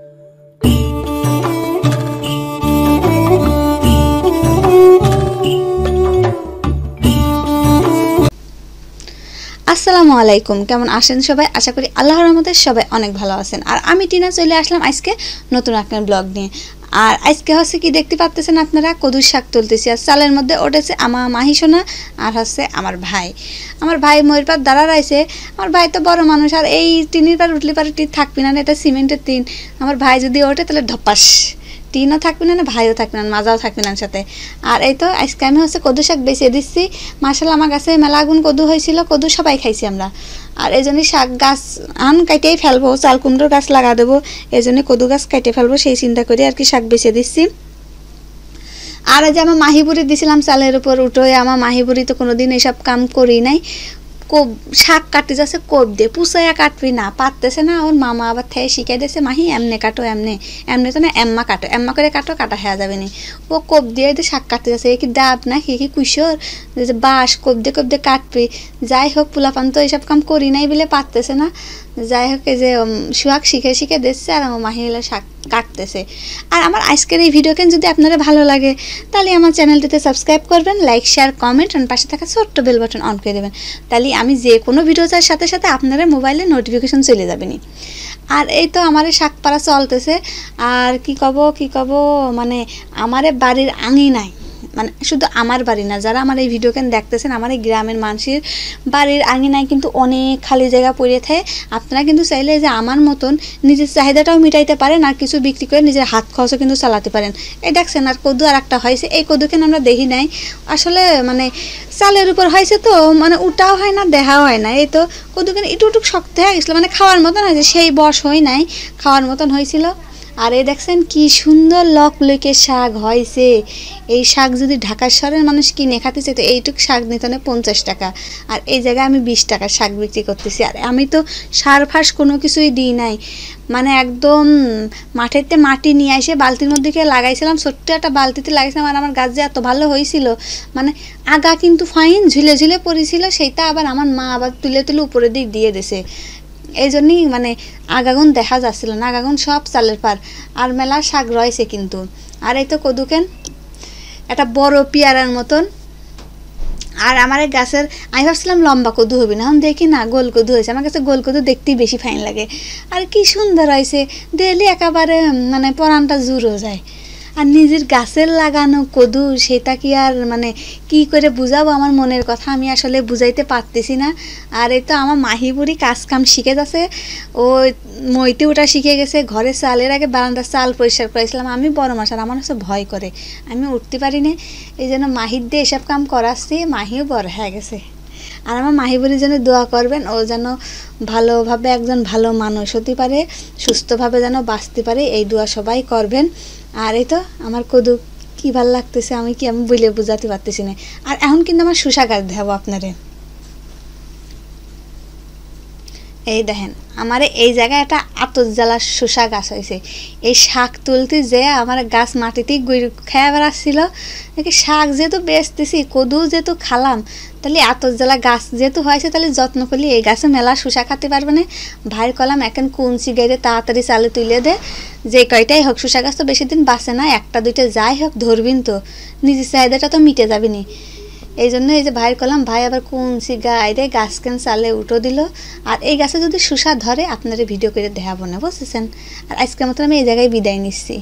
আসসালামু আলাইকুম, কেমন আছেন সবাই? আশা করি আল্লাহর রহমতে সবাই অনেক ভালো আছেন। আর আমি টিনা চলে আসলাম আজকে নতুন একটা ব্লগ নিয়ে। আর আজকে হচ্ছে কি দেখতে পাচ্ছেন আপনারা, কদুর শাক তুলতেছি। আর চালের মধ্যে ওঠেছে আমার মাহি সোনা আর হচ্ছে আমার ভাই ময়ূর পাত দাঁড়া রয়েছে। আমার ভাই তো বড় মানুষ, আর এই টিনের পার উঠলে পারে টিন থাকবি না, এটা সিমেন্টের টিন। আমার ভাই যদি ওঠে তাহলে ধপাস, টিনও থাকবে না, ভাইও থাকবে না, মাজাও থাকবে না সাথে। আর এই তো আজকে আমি হচ্ছে কদু শাক বেছে দিচ্ছি। মাশাআল্লাহ আমার গাছে মেলা আগুন কদু হয়েছিল, কদু সবাই খাইছি আমরা। আর এই জন্যই শাক গাছ কাইটেই ফেলবো, চাল কুমড়োর গাছ লাগা দেবো, এই জন্য কদু গাছ কেটে ফেলবো সেই চিন্তা করে আর কি শাক বেছে দিচ্ছি। আর যে আমার মাহিবুড়ি দিছিলাম চালের উপর উঠোয়, আমার মাহিবুড়ি তো কোনোদিন এসব কাম করি নাই। কোপ শাক কাটতে যাচ্ছে কোপ দিয়ে, পুষাইয়া কাটবি না পারতেছে না। ওর মামা আবার থেকে শিখাই দিয়েছে, মাহি এমনে কাটো, এমনে তো না, এম্মা কাটো, এম্মা করে কাটো, কাটা হয়ে যাবে না। ও কোপ দিয়ে শাক কাটতে যাচ্ছে, এ কি ডাব না কি কুশোর যে বাঁশ কোপ দিয়ে কাটবি। যাই হোক, পোলাপান তো এইসব কাম করি নাই বলে পারতেছে না। যাই হোক, এই যে শাক শিখে দিচ্ছে, আর আমার মাহি হলে শাক কাটতেছে। আর আমার আজকের এই ভিডিওকে যদি আপনারা ভালো লাগে তাহলে আমার চ্যানেলটিতে সাবস্ক্রাইব করবেন, লাইক শেয়ার কমেন্ট, আর পাশে থাকা ছোট্ট বেল বাটন অন করে দেবেন। তাহলে আমি যে কোনো ভিডিও চাই সাথে সাথে আপনারা মোবাইলে নোটিফিকেশন চলে যাবেনি। আর এই তো আমার শাক পাড়া চলতেছে। আর কি কব মানে আমার বাড়ির আঙিনায়, মানে শুধু আমার বাড়ি না, যারা আমার এই ভিডিও কেন দেখতেছেন, আমার এই গ্রামের মানুষের বাড়ির আঙিনায় কিন্তু অনেক খালি জায়গা পড়ে থাকে। আপনারা কিন্তু চাইলে যে আমার মতন নিজের চাহিদাটাও মিটাইতে পারেন, আর কিছু বিক্রি করে নিজের হাত খরচও কিন্তু চালাতে পারেন। এই দেখছেন, আর কদু আর একটা হয়েছে, এই কদু কেন আমরা দেখি নাই আসলে, মানে চালের উপর হয়েছে তো, মানে উঠাও হয় না, দেখাও হয় না। এই তো কদু কেন একটু শক্ত হয়ে গেছিলো, মানে খাওয়ার মতন হয়েছে, সেই বস হয় নাই, খাওয়ার মতন হয়েছিল। আর এই দেখছেন কি সুন্দর লকলকে শাক হয়েছে। এই শাক যদি ঢাকার শহরের মানুষ কিনে খাতে চাইতো, এইটুক শাক নিতে না 50 টাকা, আর এই জায়গায় আমি 20 টাকার শাক বিক্রি করতেছি। আর আমি তো সার ফাঁস কোনো কিছুই দিই নাই, মানে একদম মাঠেতে মাটি নিয়ে এসে বালতির মধ্যে গিয়ে লাগাইছিলাম, ছোট্ট একটা বালতিতে লাগাইছিলাম। আর আমার গাছ যে এত ভালো হয়েছিল, মানে আগা কিন্তু ফাইন ঝুলে পড়েছিল, সেইটা আবার আমার মা আবার তুলে উপরের দিক দিয়ে দিছে। এই জন্যই মানে আগাগুন দেখা যাচ্ছিল না, আগাগুন সব চালের পার। আর মেলা শাক রয়েছে কিন্তু। আর এই তো কদুকেন একটা বড় পেয়ারার মতন। আর আমার এই গাছের আমি ভাবছিলাম লম্বা কদু হবে না, এখন দেখি না গোল কদু হয়েছে। আমার কাছে গোল কদু দেখতেই বেশি ফাইন লাগে। আর কি সুন্দর হয়েছে, ডেলি একেবারে মানে পরানটা জুড়ো যায়। আর নিজের গাছের লাগানো কদু, সেটা কি আর মানে কি করে বুঝাবো আমার মনের কথা, আমি আসলে বুঝাইতে পারতেছি না। আর এই তো আমার মাহিবুড়ি কাজ কাম শিখে যাচ্ছে, ও মইতে ওটা শিখে গেছে। ঘরে চালের আগে বারান্দার চাল পরিষ্কার করেছিলাম, আমি বড় মাস, আর আমার হচ্ছে ভয় করে, আমি উঠতে পারি না। এই জন্য মাহির দিয়ে এসব কাম করাচ্ছি, মাহিও বড় হয়ে গেছে। আর আমার মাহিবুড়ির জন্য দোয়া করবেন, ও যেন ভালোভাবে একজন ভালো মানুষ হতে পারে, সুস্থভাবে যেন বাঁচতে পারে, এই দোয়া সবাই করবেন। আর এই তো আমার কদু কি ভাল লাগতেছে, আমি বলে বোঝাতে পারতেছি না। আর এখন কিন্তু আমার শসা গাছ দেখাবো আপনারে। এই দেখেন, আমার এই জায়গায় একটা আতর জ্বালার শসা গাছ হয়েছে। এই শাক তুলতে যে আমার গাছ মাটিতেই গুড় খেয়ে বেড়াচ্ছিল। নাকি শাক যেহেতু বেচতেছি, কদু যেহেতু খালাম, তাহলে আতর জ্বালা গাছ যেহেতু হয়েছে, তাহলে যত্ন করলে এই গাছে মেলা শসা খাতে পারবে না। ভাইয়ের কলাম এখন কুঞ্চি গাইতে তাড়াতাড়ি চালে তুলে দে, যে কয়টাই হোক, শসা গাছ তো বেশি দিন বাঁচে না, একটা দুইটা যাই হোক ধরবিন তো, নিজের চাহিদাটা তো মিটে যাবিনি। এই জন্য এই যে ভাইয়ের কলাম, ভাই আবার কুঞ্চি গাইরে গাছ কেন চালে উঠো দিল। আর এই গাছে যদি শসা ধরে আপনারা ভিডিও করে দেখাবো না, বুঝতেছেন। আর আজকের মতো আমি এই জায়গায় বিদায় নিচ্ছি।